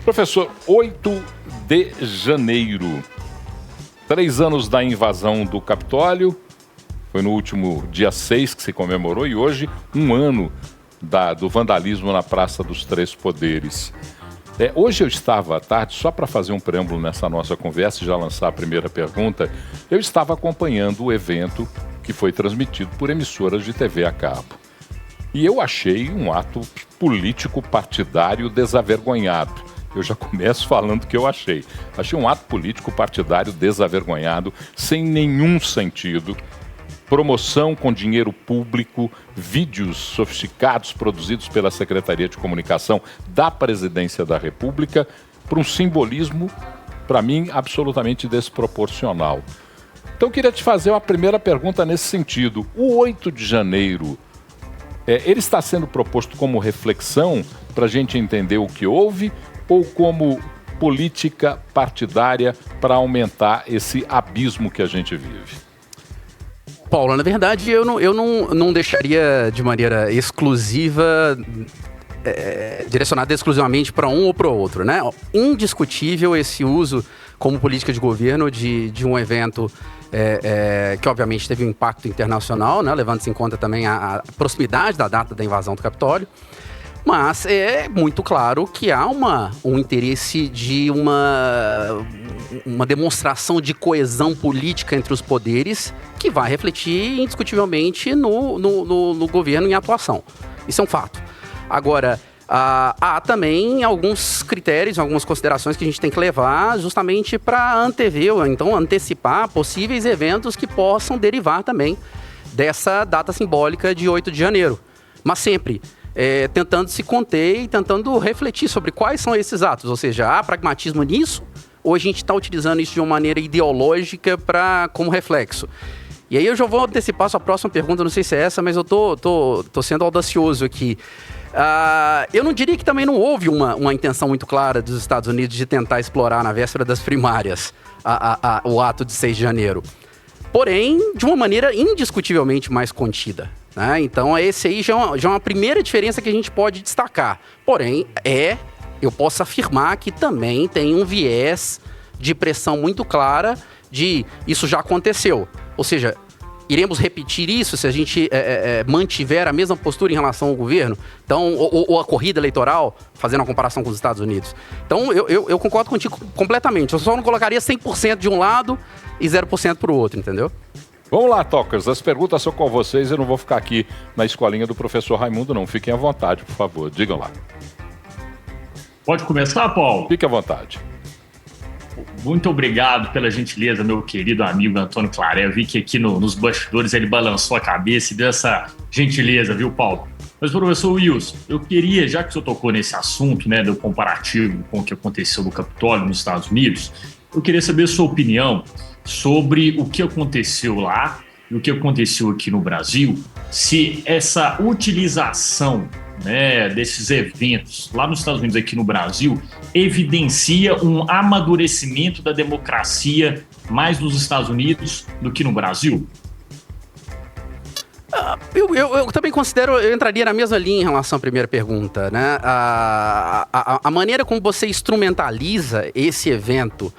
Professor, 8 de janeiro, 3 anos da invasão do Capitólio, foi no último dia 6 que se comemorou, e hoje 1 ano do vandalismo na Praça dos Três Poderes. Hoje eu estava à tarde, só para fazer um preâmbulo nessa nossa conversa e já lançar a primeira pergunta, eu estava acompanhando o evento que foi transmitido por emissoras de TV a cabo. E eu achei um ato político partidário desavergonhado. Eu já começo falando o que eu achei. Achei um ato político partidário desavergonhado, sem nenhum sentido. Promoção com dinheiro público, vídeos sofisticados produzidos pela Secretaria de Comunicação da Presidência da República, para um simbolismo, para mim, absolutamente desproporcional. Então, eu queria te fazer uma primeira pergunta nesse sentido. O 8 de janeiro, ele está sendo proposto como reflexão para a gente entender o que houve ou como política partidária para aumentar esse abismo que a gente vive? Paulo, na verdade, eu não deixaria de maneira exclusiva, direcionada exclusivamente para um ou para o outro, né? Indiscutível esse uso como política de governo de um evento que obviamente teve um impacto internacional, né? Levando-se em conta também a proximidade da data da invasão do Capitólio. Mas é muito claro que há um interesse de uma demonstração de coesão política entre os poderes que vai refletir indiscutivelmente no governo em atuação. Isso é um fato. Agora, há também alguns critérios, algumas considerações que a gente tem que levar justamente para antever, ou então antecipar possíveis eventos que possam derivar também dessa data simbólica de 8 de janeiro. Mas sempre tentando se conter e tentando refletir sobre quais são esses atos. Ou seja, há pragmatismo nisso ou a gente está utilizando isso de uma maneira ideológica como reflexo? E aí eu já vou antecipar a sua próxima pergunta, não sei se é essa, mas eu tô sendo audacioso aqui. Eu não diria que também não houve uma intenção muito clara dos Estados Unidos de tentar explorar na véspera das primárias o ato de 6 de janeiro. Porém, de uma maneira indiscutivelmente mais contida. Né? Então, esse aí já é uma primeira diferença que a gente pode destacar. Porém, eu posso afirmar que também tem um viés de pressão muito clara de isso já aconteceu. Ou seja, iremos repetir isso se a gente mantiver a mesma postura em relação ao governo? Então, ou a corrida eleitoral, fazendo uma comparação com os Estados Unidos. Então, eu concordo contigo completamente. Eu só não colocaria 100% de um lado e 0% para o outro, entendeu? Vamos lá, Tocas. As perguntas são com vocês. Eu não vou ficar aqui na escolinha do professor Raimundo, não. Fiquem à vontade, por favor. Digam lá. Pode começar, Paulo? Fique à vontade. Muito obrigado pela gentileza, meu querido amigo Antônio Claré. Eu vi que aqui nos bastidores ele balançou a cabeça e deu essa gentileza, viu, Paulo? Mas, professor Wilson, eu queria, já que o senhor tocou nesse assunto, né, do comparativo com o que aconteceu no Capitólio, nos Estados Unidos, eu queria saber a sua opinião sobre o que aconteceu lá e o que aconteceu aqui no Brasil, se essa utilização, né, desses eventos lá nos Estados Unidos e aqui no Brasil evidencia um amadurecimento da democracia mais nos Estados Unidos do que no Brasil? Eu também considero, eu entraria na mesma linha em relação à primeira pergunta, né? A maneira como você instrumentaliza esse evento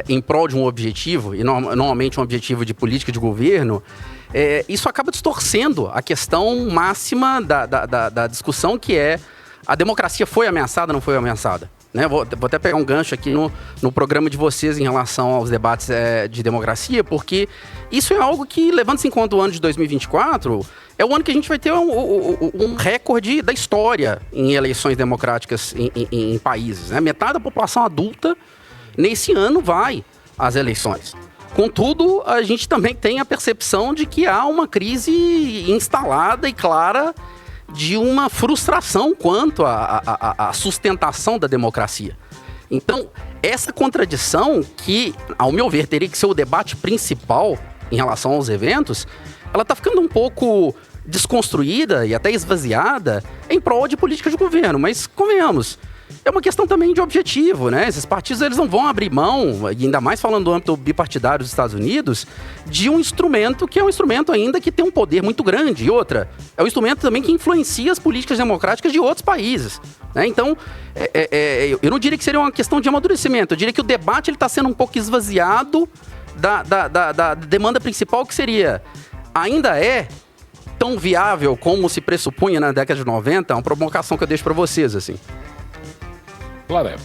em prol de um objetivo, e normalmente um objetivo de política de governo, isso acaba distorcendo a questão máxima da discussão, que é: a democracia foi ameaçada ou não foi ameaçada? Né? Vou até pegar um gancho aqui no programa de vocês em relação aos debates de democracia, porque isso é algo que, levando-se em conta o ano de 2024, é o ano que a gente vai ter um recorde da história em eleições democráticas em países. Né? Metade da população adulta, nesse ano, vai às eleições. Contudo, a gente também tem a percepção de que há uma crise instalada e clara de uma frustração quanto à sustentação da democracia. Então, essa contradição, que, ao meu ver, teria que ser o debate principal em relação aos eventos, ela está ficando um pouco desconstruída e até esvaziada em prol de política de governo. Mas, convenhamos, é uma questão também de objetivo, né? Esses partidos, eles não vão abrir mão, ainda mais falando do âmbito bipartidário dos Estados Unidos, de um instrumento que é um instrumento ainda que tem um poder muito grande. E outra, é um instrumento também que influencia as políticas democráticas de outros países, né? Então, eu não diria que seria uma questão de amadurecimento, eu diria que o debate está sendo um pouco esvaziado da demanda principal, que seria, ainda é tão viável como se pressupunha na década de 90? É uma provocação que eu deixo para vocês, assim. Claro.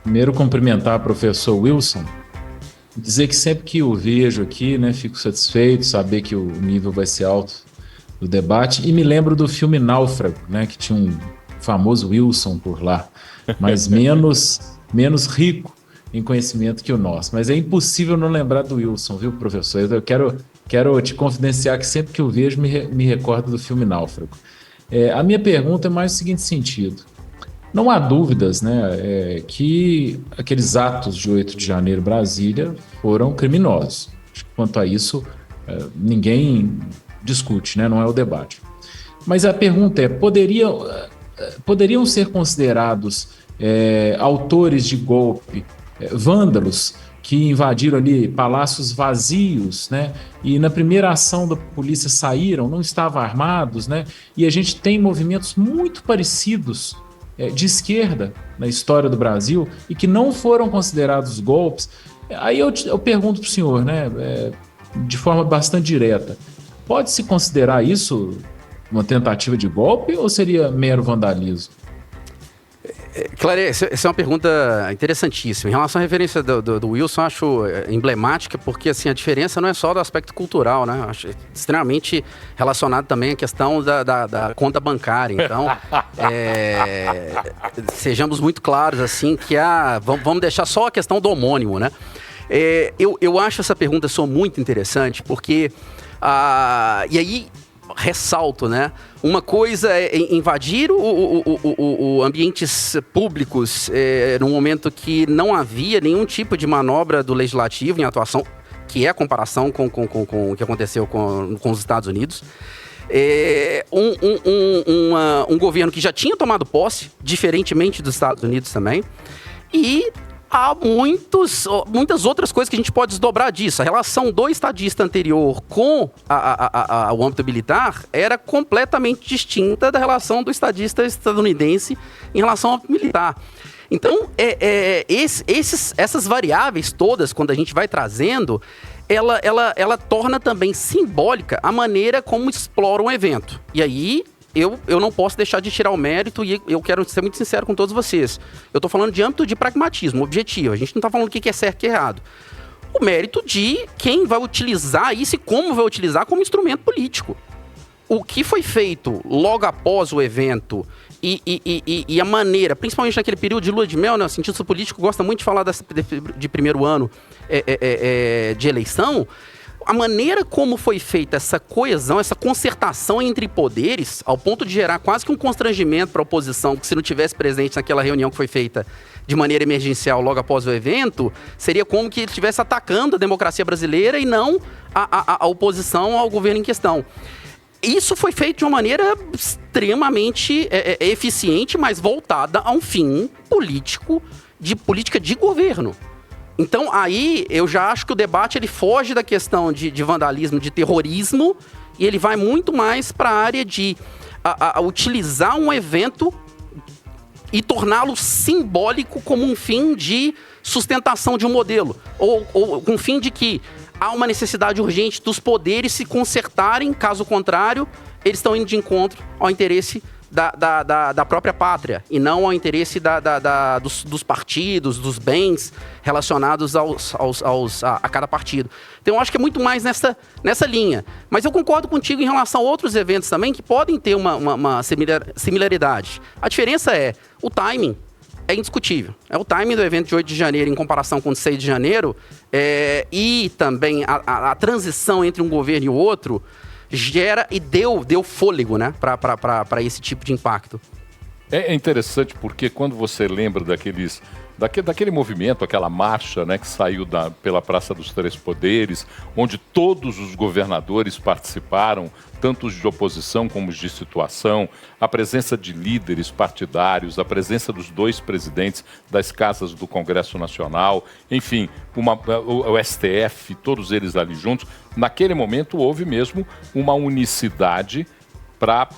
Primeiro, cumprimentar o professor Wilson, dizer que sempre que o vejo aqui, né, fico satisfeito, saber que o nível vai ser alto do debate, e me lembro do filme Náufrago, né, que tinha um famoso Wilson por lá, mas menos rico em conhecimento que o nosso. Mas é impossível não lembrar do Wilson, viu, professor? Eu quero te confidenciar que sempre que eu vejo, me recordo do filme Náufrago. A minha pergunta é mais no seguinte sentido. Não há dúvidas, né, que aqueles atos de 8 de janeiro em Brasília foram criminosos. Quanto a isso, ninguém discute, né, não é o debate. Mas a pergunta é, poderiam ser considerados autores de golpe, vândalos, que invadiram ali palácios vazios, né? E na primeira ação da polícia saíram, não estavam armados, né? E a gente tem movimentos muito parecidos de esquerda na história do Brasil e que não foram considerados golpes. Aí eu pergunto para o senhor, né, de forma bastante direta, pode-se considerar isso uma tentativa de golpe ou seria mero vandalismo? Claro, essa é uma pergunta interessantíssima. Em relação à referência do Wilson, eu acho emblemática, porque assim, a diferença não é só do aspecto cultural, né? Eu acho extremamente relacionado também à questão da conta bancária. Então, sejamos muito claros, assim, que vamos deixar só a questão do homônimo, né? Eu acho essa pergunta muito interessante, porque... e aí... ressalto, né? Uma coisa é invadir o ambientes públicos num momento que não havia nenhum tipo de manobra do legislativo em atuação, que é a comparação com o que aconteceu com os Estados Unidos. Um governo que já tinha tomado posse, diferentemente dos Estados Unidos também, e há muitas outras coisas que a gente pode desdobrar disso. A relação do estadista anterior com o âmbito militar era completamente distinta da relação do estadista estadunidense em relação ao militar. Então, essas variáveis todas, quando a gente vai trazendo, ela torna também simbólica a maneira como explora um evento. E aí... Eu não posso deixar de tirar o mérito, e eu quero ser muito sincero com todos vocês. Eu estou falando de âmbito de pragmatismo, objetivo. A gente não está falando o que é certo e que é errado. O mérito de quem vai utilizar isso e como vai utilizar como instrumento político. O que foi feito logo após o evento e a maneira, principalmente naquele período de lua de mel, né? O cientista político gosta muito de falar de primeiro ano de eleição. A maneira como foi feita essa coesão, essa concertação entre poderes, ao ponto de gerar quase que um constrangimento para a oposição, que se não tivesse presente naquela reunião que foi feita de maneira emergencial logo após o evento, seria como que ele estivesse atacando a democracia brasileira e não a oposição ao governo em questão. Isso foi feito de uma maneira extremamente eficiente, mas voltada a um fim político, de política de governo. Então, aí, eu já acho que o debate ele foge da questão de vandalismo, de terrorismo, e ele vai muito mais para a área de utilizar um evento e torná-lo simbólico como um fim de sustentação de um modelo, ou um fim de que há uma necessidade urgente dos poderes se consertarem, caso contrário, eles estão indo de encontro ao interesse da própria pátria, e não ao interesse dos partidos, dos bens relacionados a cada partido. Então eu acho que é muito mais nessa linha. Mas eu concordo contigo em relação a outros eventos também que podem ter uma similaridade. A diferença o timing é indiscutível. O timing do evento de 8 de janeiro em comparação com o de 6 de janeiro e também a transição entre um governo e o outro gera e deu fôlego, né, para esse tipo de impacto. É interessante porque quando você lembra daqueles daquele movimento, aquela marcha, né, que saiu pela Praça dos Três Poderes, onde todos os governadores participaram, tanto os de oposição como os de situação, a presença de líderes partidários, a presença dos 2 presidentes das casas do Congresso Nacional, enfim, o STF, todos eles ali juntos. Naquele momento houve mesmo uma unicidade para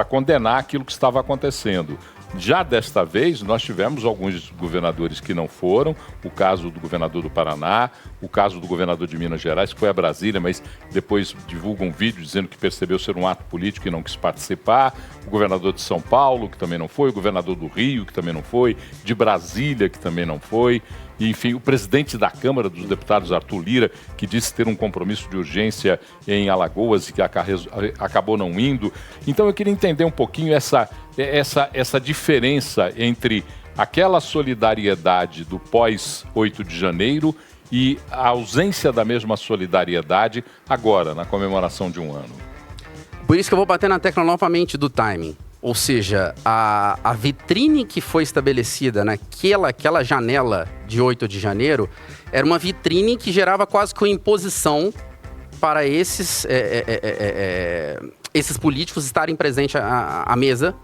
condenar aquilo que estava acontecendo. Já desta vez, nós tivemos alguns governadores que não foram, o caso do governador do Paraná, o caso do governador de Minas Gerais, que foi a Brasília, mas depois divulga um vídeo dizendo que percebeu ser um ato político e não quis participar, o governador de São Paulo, que também não foi, o governador do Rio, que também não foi, de Brasília, que também não foi, e, enfim, o presidente da Câmara dos Deputados, Arthur Lira, que disse ter um compromisso de urgência em Alagoas e que acabou não indo. Então eu queria entender um pouquinho essa diferença entre aquela solidariedade do pós-8 de janeiro e a ausência da mesma solidariedade agora, na comemoração de um ano. Por isso que eu vou bater na tecla novamente do timing. Ou seja, a vitrine que foi estabelecida naquela janela de 8 de janeiro era uma vitrine que gerava quase que uma imposição para esses políticos estarem presentes à mesa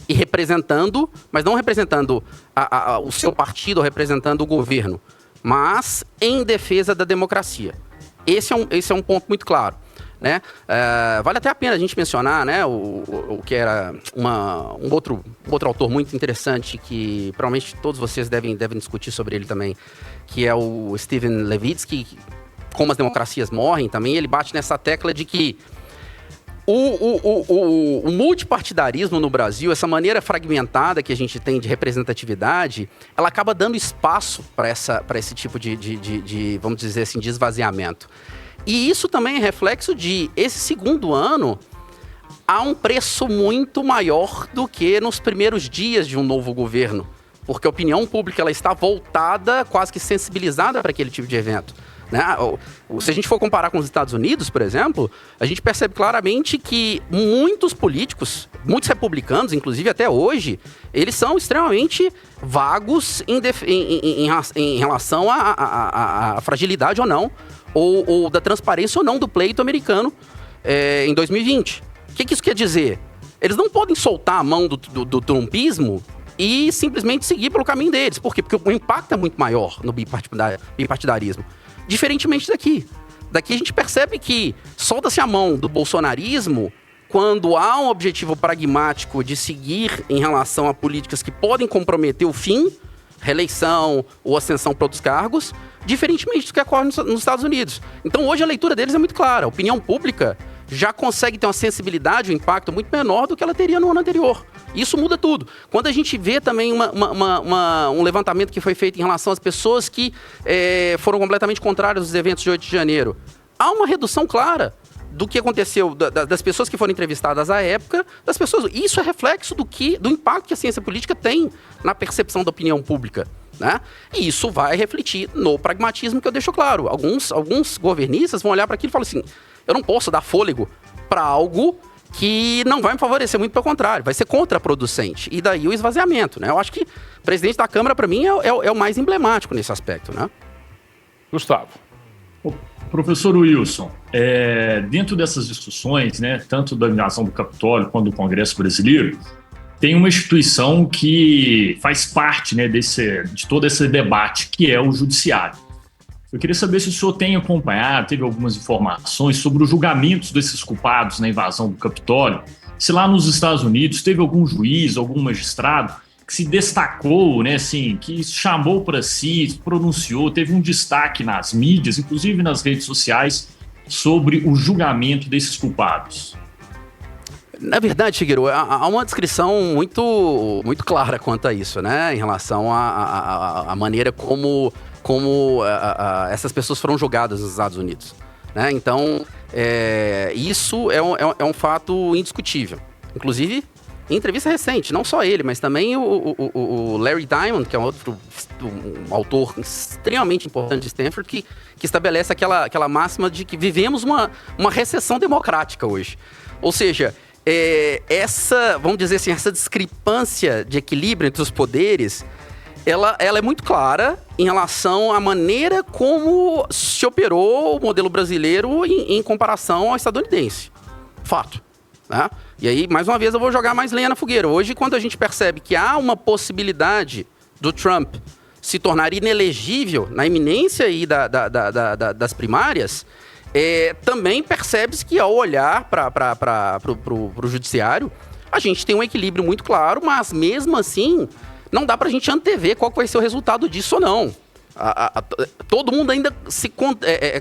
e representando, mas não representando o seu partido ou representando o governo, mas em defesa da democracia. Esse é um ponto muito claro. Né? Vale até a pena a gente mencionar, né, o que era um outro autor muito interessante que provavelmente todos vocês devem discutir sobre ele também, que é o Steven Levitsky, Como as Democracias Morrem. Também ele bate nessa tecla de que o multipartidarismo no Brasil, essa maneira fragmentada que a gente tem de representatividade, ela acaba dando espaço para esse tipo de, vamos dizer assim, de esvaziamento. E isso também é reflexo de, esse segundo ano, há um preço muito maior do que nos primeiros dias de um novo governo. Porque a opinião pública ela está voltada, quase que sensibilizada para aquele tipo de evento. Né? Se a gente for comparar com os Estados Unidos, por exemplo, a gente percebe claramente que muitos políticos, muitos republicanos, inclusive até hoje, eles são extremamente vagos em relação à fragilidade ou não, ou da transparência ou não do pleito americano em 2020. O que isso quer dizer? Eles não podem soltar a mão do trumpismo e simplesmente seguir pelo caminho deles. Por quê? Porque o impacto é muito maior no bipartidarismo. Diferentemente daqui. Daqui a gente percebe que solta-se a mão do bolsonarismo quando há um objetivo pragmático de seguir em relação a políticas que podem comprometer o fim, reeleição ou ascensão para outros cargos, diferentemente do que ocorre nos Estados Unidos. Então hoje a leitura deles é muito clara. A opinião pública já consegue ter uma sensibilidade, um impacto muito menor do que ela teria no ano anterior. Isso muda tudo. Quando a gente vê também um levantamento que foi feito em relação às pessoas que foram completamente contrárias aos eventos de 8 de janeiro, há uma redução clara do que aconteceu, das pessoas que foram entrevistadas à época, das pessoas. Isso é reflexo do impacto que a ciência política tem na percepção da opinião pública. Né? E isso vai refletir no pragmatismo que eu deixo claro. Alguns governistas vão olhar para aquilo e falar assim, eu não posso dar fôlego para algo que não vai me favorecer, muito pelo contrário, vai ser contraproducente. E daí o esvaziamento, né? Eu acho que o presidente da Câmara, para mim, é o mais emblemático nesse aspecto, né? Gustavo. Professor Wilson, dentro dessas discussões, né, tanto da invasão do Capitólio quanto do Congresso Brasileiro, tem uma instituição que faz parte, né, de todo esse debate, que é o Judiciário. Eu queria saber se o senhor tem acompanhado, teve algumas informações sobre os julgamentos desses culpados na invasão do Capitólio, se lá nos Estados Unidos teve algum juiz, algum magistrado que se destacou, né, assim, que chamou para si, se pronunciou, teve um destaque nas mídias, inclusive nas redes sociais, sobre o julgamento desses culpados. Na verdade, Shigeru, há uma descrição muito, muito clara quanto a isso, né? Em relação à maneira como essas pessoas foram julgadas nos Estados Unidos. Né? Então, isso é um fato indiscutível. Inclusive, em entrevista recente, não só ele, mas também o Larry Diamond, que é um autor extremamente importante de Stanford, que estabelece aquela máxima de que vivemos uma recessão democrática hoje. Ou seja, vamos dizer assim, essa discrepância de equilíbrio entre os poderes, ela é muito clara em relação à maneira como se operou o modelo brasileiro em comparação ao estadunidense. Fato. Né? E aí, mais uma vez, eu vou jogar mais lenha na fogueira. Hoje, quando a gente percebe que há uma possibilidade do Trump se tornar inelegível na iminência aí das primárias, também percebe-se que ao olhar para o judiciário, a gente tem um equilíbrio muito claro, mas mesmo assim, não dá para a gente antever qual vai ser o resultado disso ou não. Todo mundo ainda se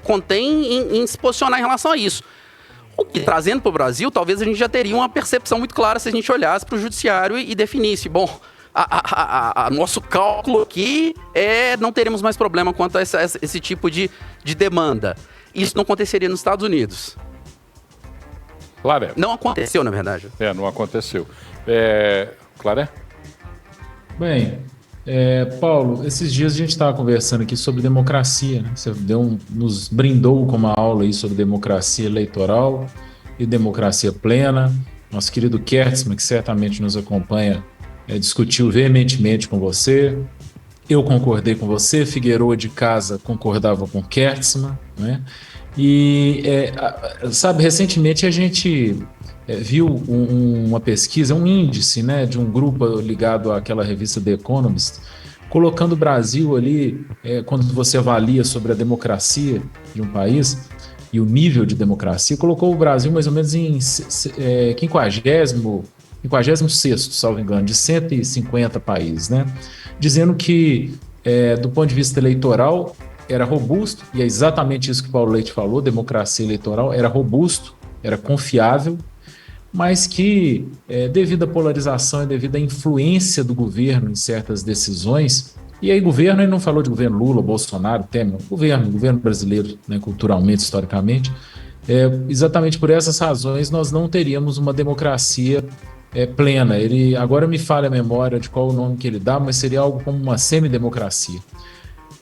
contém em se posicionar em relação a isso. O que, trazendo para o Brasil, talvez a gente já teria uma percepção muito clara se a gente olhasse para o judiciário e definisse, bom, nosso cálculo aqui não teremos mais problema quanto a esse tipo de demanda. Isso não aconteceria nos Estados Unidos. Claré. Não aconteceu, na verdade. Não aconteceu. Claré? Bem, Paulo, esses dias a gente estava conversando aqui sobre democracia, né? Você nos brindou com uma aula aí sobre democracia eleitoral e democracia plena. Nosso querido Kertzmann, que certamente nos acompanha, discutiu veementemente com você. Eu concordei com você, Figueiredo de casa concordava com Kertzmann, né? E, sabe, recentemente a gente viu uma pesquisa, um índice, né, de um grupo ligado àquela revista The Economist, colocando o Brasil ali, quando você avalia sobre a democracia de um país e o nível de democracia, colocou o Brasil mais ou menos em 56º, salvo engano, de 150 países, né? Dizendo que, do ponto de vista eleitoral, era robusto, e é exatamente isso que o Paulo Leite falou, democracia eleitoral, era robusto, era confiável, mas que, devido à polarização e devido à influência do governo em certas decisões, e aí governo, ele não falou de governo Lula, Bolsonaro, Temer, governo brasileiro, né, culturalmente, historicamente, exatamente por essas razões nós não teríamos uma democracia plena. Agora me falha a memória de qual o nome que ele dá, mas seria algo como uma semidemocracia.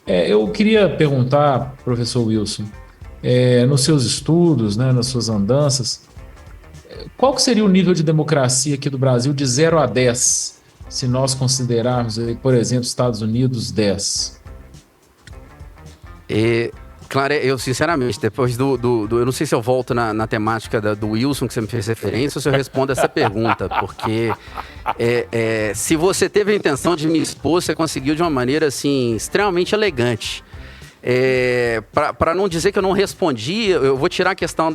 Eu queria perguntar, professor Wilson, nos seus estudos, né, nas suas andanças, qual que seria o nível de democracia aqui do Brasil de 0 a 10, se nós considerarmos, por exemplo, Estados Unidos 10? Claro, eu sinceramente, depois eu não sei se eu volto na temática do Wilson, que você me fez referência, ou se eu respondo essa pergunta, porque se você teve a intenção de me expor, você conseguiu de uma maneira, assim, extremamente elegante. Para não dizer que eu não respondi, eu vou tirar a questão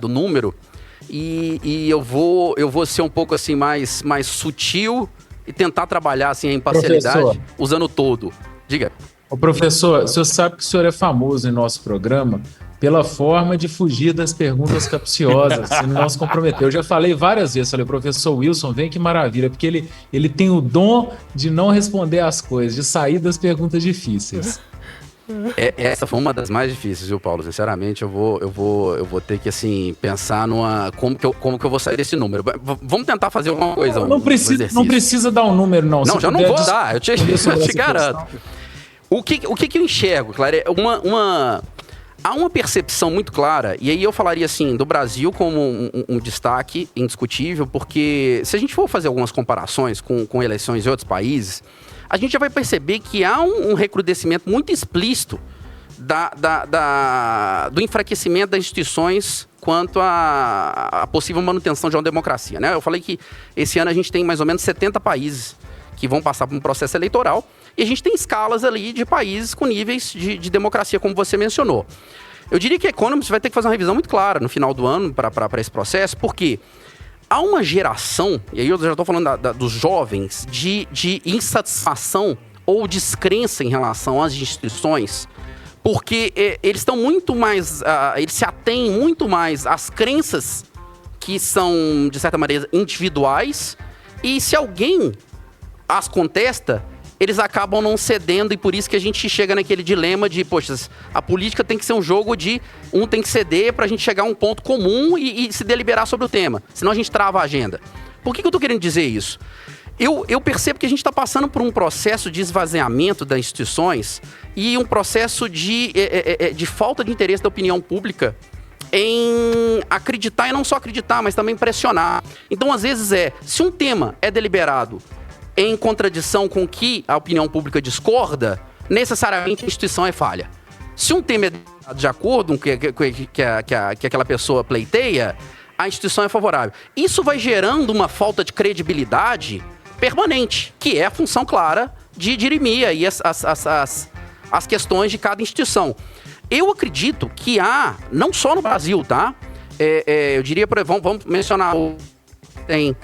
do número e eu vou ser um pouco, assim, mais sutil e tentar trabalhar, assim, a imparcialidade, professor, usando todo. Diga. Ô, professor, o senhor sabe que o senhor é famoso em nosso programa pela forma de fugir das perguntas capciosas, você não se comprometeu. Eu já falei várias vezes, falei, professor Wilson, vem que maravilha, porque ele tem o dom de não responder as coisas, de sair das perguntas difíceis. Essa foi uma das mais difíceis, viu, Paulo? Sinceramente, eu vou ter que, assim, pensar como que eu vou sair desse número. Vamos tentar fazer alguma coisa. Não precisa dar um número, não. Não, já não vou dar, eu te garanto. O que eu enxergo, claro, há uma percepção muito clara, e aí eu falaria assim, do Brasil como um destaque indiscutível, porque se a gente for fazer algumas comparações com eleições em outros países, a gente já vai perceber que há um recrudescimento muito explícito do enfraquecimento das instituições quanto à possível manutenção de uma democracia, né? Eu falei que esse ano a gente tem mais ou menos 70 países que vão passar por um processo eleitoral, e a gente tem escalas ali de países com níveis de democracia, como você mencionou. Eu diria que a Economist vai ter que fazer uma revisão muito clara no final do ano para esse processo, porque há uma geração, e aí eu já estou falando dos jovens, de insatisfação ou descrença em relação às instituições, porque eles estão muito mais, eles se atêm muito mais às crenças que são, de certa maneira, individuais, e se alguém as contesta, eles acabam não cedendo, e por isso que a gente chega naquele dilema de, poxa, a política tem que ser um jogo de tem que ceder pra gente chegar a um ponto comum e se deliberar sobre o tema, senão a gente trava a agenda. Por que eu tô querendo dizer isso? Eu percebo que a gente está passando por um processo de esvaziamento das instituições e um processo de falta de interesse da opinião pública em acreditar, e não só acreditar, mas também pressionar. Então, às vezes se um tema é deliberado em contradição com o que a opinião pública discorda, necessariamente a instituição é falha. Se um tema é de acordo com que aquela pessoa pleiteia, a instituição é favorável. Isso vai gerando uma falta de credibilidade permanente, que é a função clara de dirimir aí as questões de cada instituição. Eu acredito que há, não só no Brasil, tá? Eu diria, vamos mencionar, tem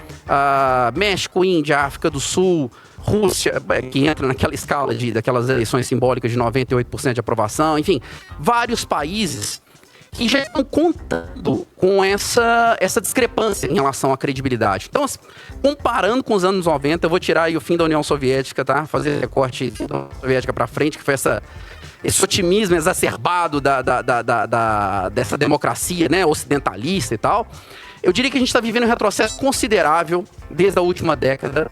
México, Índia, África do Sul, Rússia, que entra naquela escala daquelas eleições simbólicas de 98% de aprovação, enfim, vários países que já estão contando com essa discrepância em relação à credibilidade. Então, comparando com os anos 90, eu vou tirar aí o fim da União Soviética, tá? Fazer recorte da União Soviética para frente, que foi esse otimismo exacerbado dessa democracia, né, ocidentalista e tal. Eu diria que a gente está vivendo um retrocesso considerável desde a última década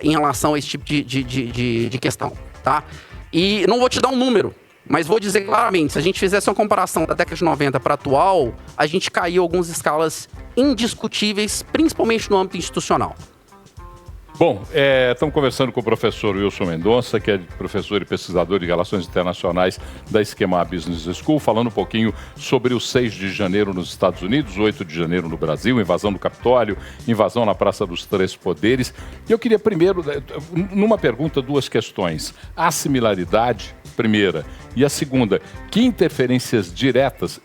em relação a esse tipo de questão, tá? E não vou te dar um número, mas vou dizer claramente, se a gente fizesse uma comparação da década de 90 para a atual, a gente caiu algumas escalas indiscutíveis, principalmente no âmbito institucional. Bom, estamos conversando com o professor Wilson Mendonça, que é professor e pesquisador de Relações Internacionais da Esquema Business School, falando um pouquinho sobre o 6 de janeiro nos Estados Unidos, 8 de janeiro no Brasil, invasão do Capitólio, invasão na Praça dos Três Poderes. E eu queria primeiro, numa pergunta, duas questões. A similaridade, primeira, e a segunda, que interferências diretas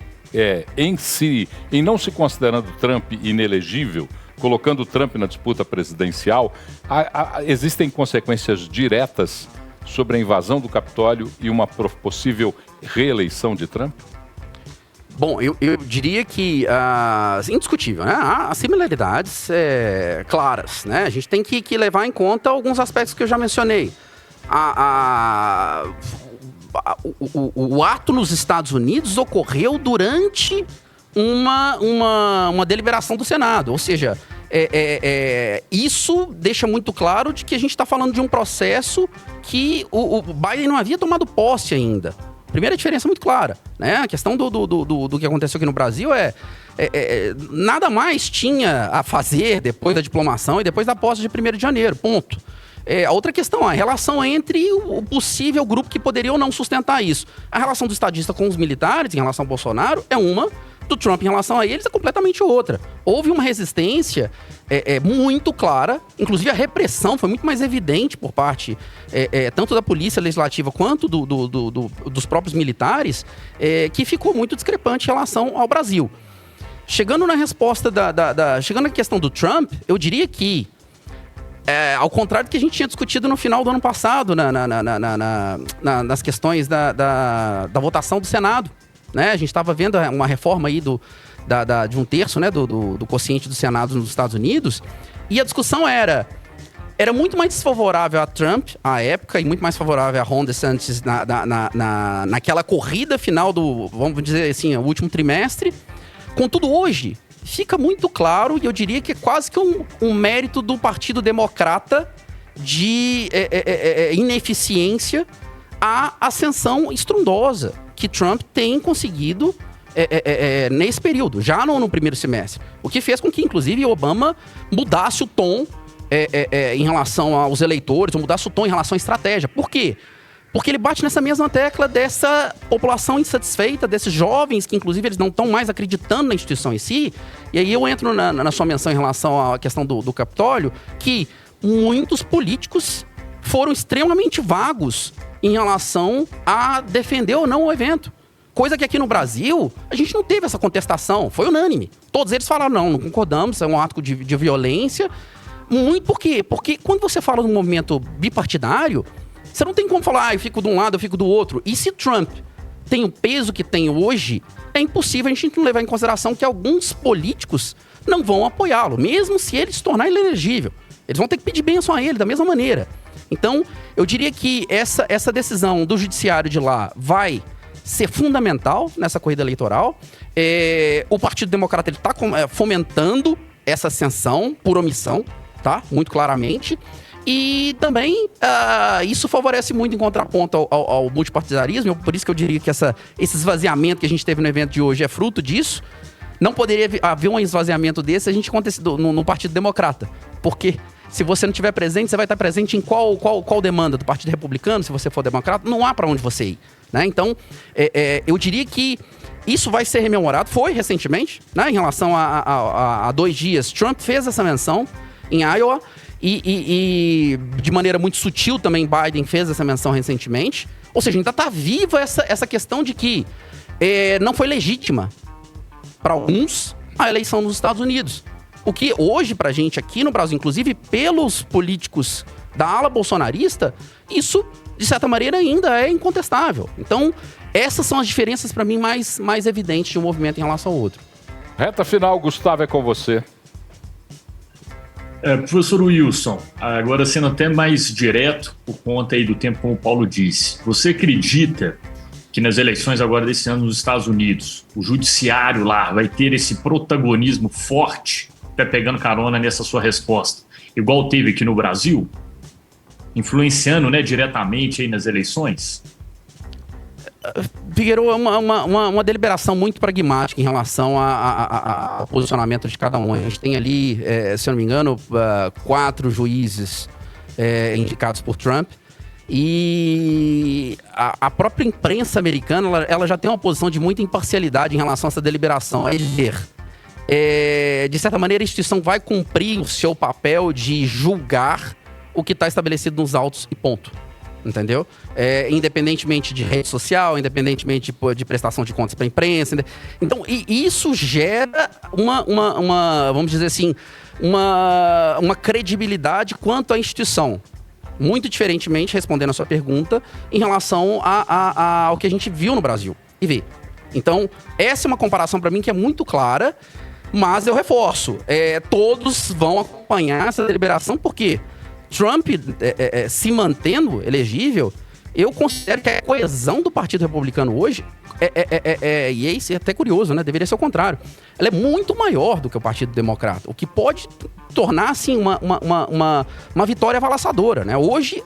em não se considerando Trump inelegível, colocando Trump na disputa presidencial, existem consequências diretas sobre a invasão do Capitólio e uma possível reeleição de Trump? Bom, eu diria que, indiscutível, né? Há similaridades claras, né? A gente tem que levar em conta alguns aspectos que eu já mencionei. O ato nos Estados Unidos ocorreu durante uma deliberação do Senado, ou seja, isso deixa muito claro de que a gente está falando de um processo que o Biden não havia tomado posse ainda. Primeira diferença muito clara, né? A questão do que aconteceu aqui no Brasil nada mais tinha a fazer depois da diplomação e depois da posse de 1º de janeiro, ponto. A outra questão, a relação entre o possível grupo que poderia ou não sustentar isso. A relação do estadista com os militares em relação ao Bolsonaro é uma, do Trump em relação a eles é completamente outra. Houve uma resistência muito clara, inclusive a repressão foi muito mais evidente por parte tanto da polícia legislativa quanto dos próprios militares, que ficou muito discrepante em relação ao Brasil. Chegando na resposta chegando na questão do Trump, eu diria que ao contrário do que a gente tinha discutido no final do ano passado, nas questões da votação do Senado, né? A gente estava vendo uma reforma aí de 1/3, né, do quociente do Senado nos Estados Unidos, e a discussão era muito mais desfavorável a Trump à época e muito mais favorável a Ron DeSantis naquela corrida final vamos dizer assim, o último trimestre. Contudo, hoje fica muito claro, e eu diria que é quase que um mérito do Partido Democrata de ineficiência à ascensão estrondosa que Trump tem conseguido nesse período, já no primeiro semestre. O que fez com que, inclusive, Obama mudasse o tom em relação aos eleitores, ou mudasse o tom em relação à estratégia. Por quê? Porque ele bate nessa mesma tecla dessa população insatisfeita, desses jovens que, inclusive, eles não estão mais acreditando na instituição em si. E aí eu entro na sua menção em relação à questão do Capitólio, que muitos políticos foram extremamente vagos em relação a defender ou não o evento. Coisa que aqui no Brasil, a gente não teve essa contestação, foi unânime. Todos eles falaram, não concordamos, é um ato de violência. Muito por quê? Porque quando você fala de um movimento bipartidário, você não tem como falar, eu fico de um lado, eu fico do outro. E se Trump tem o peso que tem hoje, é impossível a gente não levar em consideração que alguns políticos não vão apoiá-lo, mesmo se ele se tornar inelegível. Eles vão ter que pedir bênção a ele da mesma maneira. Então, eu diria que essa decisão do judiciário de lá vai ser fundamental nessa corrida eleitoral. O Partido Democrata está fomentando essa ascensão por omissão, tá? Muito claramente. E também isso favorece muito em contraponto ao multipartidarismo. Por isso que eu diria que esse esvaziamento que a gente teve no evento de hoje é fruto disso. Não poderia haver um esvaziamento desse se a gente acontecido no Partido Democrata. Porque Se você não estiver presente, você vai estar presente em qual demanda do Partido Republicano, se você for democrata, não há para onde você ir, né? Então, eu diria que isso vai ser rememorado, foi recentemente, né? Em relação a 2 dias, Trump fez essa menção em Iowa e de maneira muito sutil também Biden fez essa menção recentemente. Ou seja, ainda está viva essa questão de que não foi legítima para alguns a eleição nos Estados Unidos. O que hoje, pra gente aqui no Brasil, inclusive pelos políticos da ala bolsonarista, isso, de certa maneira, ainda é incontestável. Então, essas são as diferenças, pra mim, mais evidentes de um movimento em relação ao outro. Reta final, Gustavo, é com você. Professor Wilson, agora sendo até mais direto, por conta aí do tempo, como o Paulo disse, você acredita que nas eleições agora desse ano nos Estados Unidos, o judiciário lá vai ter esse protagonismo forte, até pegando carona nessa sua resposta, igual teve aqui no Brasil, influenciando, né, diretamente aí nas eleições? Figueiredo, é uma deliberação muito pragmática em relação ao posicionamento de cada um. A gente tem ali, se eu não me engano, 4 juízes indicados por Trump. E a própria imprensa americana, ela já tem uma posição de muita imparcialidade em relação a essa deliberação. É dizer, de certa maneira, a instituição vai cumprir o seu papel de julgar o que está estabelecido nos autos e ponto. Entendeu? Independentemente de rede social, independentemente de prestação de contas para a imprensa. Então, isso gera vamos dizer assim, uma credibilidade quanto à instituição. Muito diferentemente, respondendo a sua pergunta, em relação ao que a gente viu no Brasil e vê. Então, essa é uma comparação para mim que é muito clara, mas eu reforço. Todos vão acompanhar essa deliberação, porque Trump se mantendo elegível, eu considero que a coesão do Partido Republicano hoje, e isso é até curioso, né? Deveria ser o contrário. Ela é muito maior do que o Partido Democrata, o que pode tornar, assim, uma vitória avalaçadora, né? Hoje,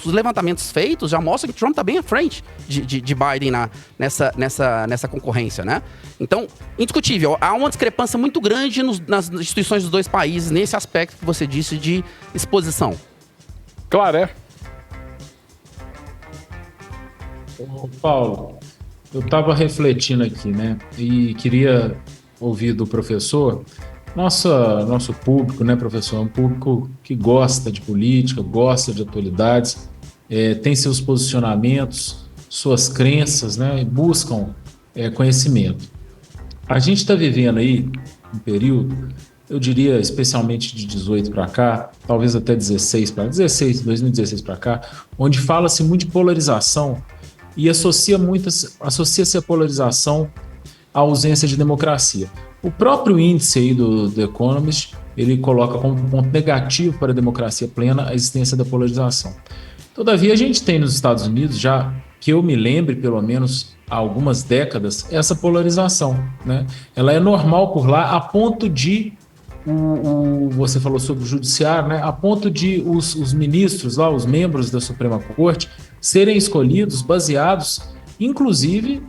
os levantamentos feitos já mostram que Trump está bem à frente de Biden nessa concorrência, né? Então, indiscutível, há uma discrepância muito grande nas instituições dos dois países, nesse aspecto que você disse de exposição. Claro, Paulo, eu estava refletindo aqui, né? E queria ouvir do professor. Nosso público, né, professor? É um público que gosta de política, gosta de atualidades, tem seus posicionamentos, suas crenças, né? E buscam conhecimento. A gente está vivendo aí um período, eu diria especialmente de 18 para cá, talvez até 2016 para cá, onde fala-se muito de polarização e associa-se a polarização à ausência de democracia. O próprio índice aí do The Economist, ele coloca como ponto negativo para a democracia plena a existência da polarização. Todavia, a gente tem nos Estados Unidos, já que eu me lembre pelo menos há algumas décadas, essa polarização, né? Ela é normal por lá, a ponto de você falou sobre o judiciário, né? A ponto de os ministros lá, os membros da Suprema Corte, serem escolhidos baseados, inclusive,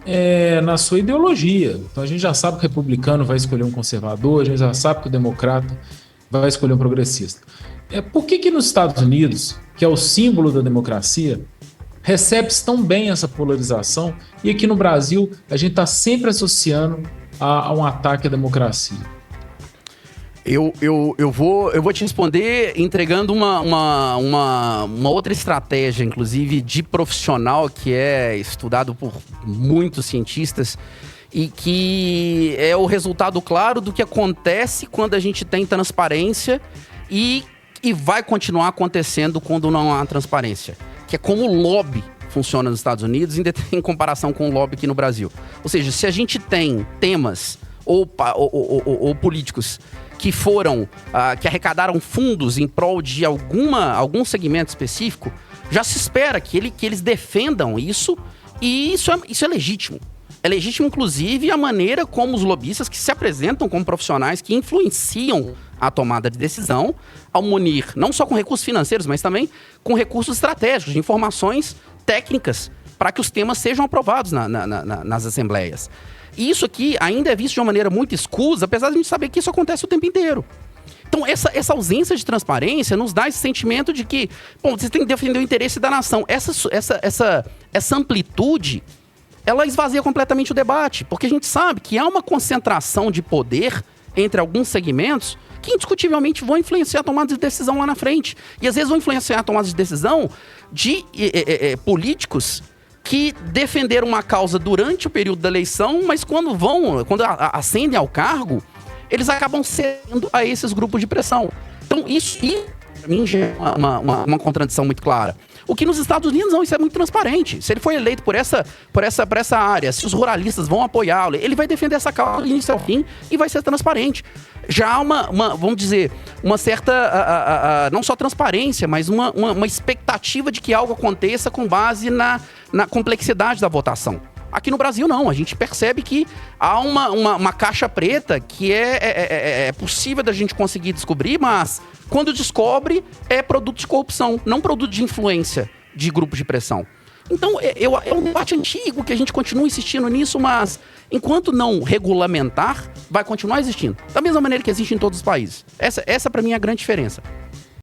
na sua ideologia. Então a gente já sabe que o republicano vai escolher um conservador, a gente já sabe que o democrata vai escolher um progressista. Por que nos Estados Unidos, que é o símbolo da democracia, recebe-se tão bem essa polarização e aqui no Brasil a gente está sempre associando a um ataque à democracia? Eu vou te responder entregando uma outra estratégia, inclusive de profissional, que é estudado por muitos cientistas e que é o resultado claro do que acontece quando a gente tem transparência e vai continuar acontecendo quando não há transparência, que é como o lobby funciona nos Estados Unidos em comparação com o lobby aqui no Brasil. Ou seja, se a gente tem temas ou políticos que arrecadaram fundos em prol de algum segmento específico, já se espera que eles defendam isso, e isso é legítimo. É legítimo, inclusive, a maneira como os lobistas que se apresentam como profissionais que influenciam a tomada de decisão, ao munir não só com recursos financeiros, mas também com recursos estratégicos, de informações técnicas, para que os temas sejam aprovados nas assembleias. E isso aqui ainda é visto de uma maneira muito escusa, apesar de a gente saber que isso acontece o tempo inteiro. Então, essa ausência de transparência nos dá esse sentimento de que, bom, você tem que defender o interesse da nação. Essa amplitude, ela esvazia completamente o debate, porque a gente sabe que há uma concentração de poder entre alguns segmentos que indiscutivelmente vão influenciar a tomada de decisão lá na frente. E às vezes vão influenciar a tomada de decisão de políticos que defenderam uma causa durante o período da eleição, mas quando ascendem ao cargo, eles acabam cedendo a esses grupos de pressão. Então isso, para mim, já é uma contradição muito clara. O que nos Estados Unidos, não, isso é muito transparente. Se ele foi eleito por essa área, se os ruralistas vão apoiá-lo, ele vai defender essa causa do início ao fim e vai ser transparente. Já há vamos dizer, uma certa, não só transparência, mas uma expectativa de que algo aconteça com base na complexidade da votação. Aqui no Brasil, não. A gente percebe que há uma caixa preta que é possível da gente conseguir descobrir, mas quando descobre, é produto de corrupção, não produto de influência de grupos de pressão. Então, é um debate antigo que a gente continua insistindo nisso, mas enquanto não regulamentar, vai continuar existindo. Da mesma maneira que existe em todos os países. Essa para mim, é a grande diferença.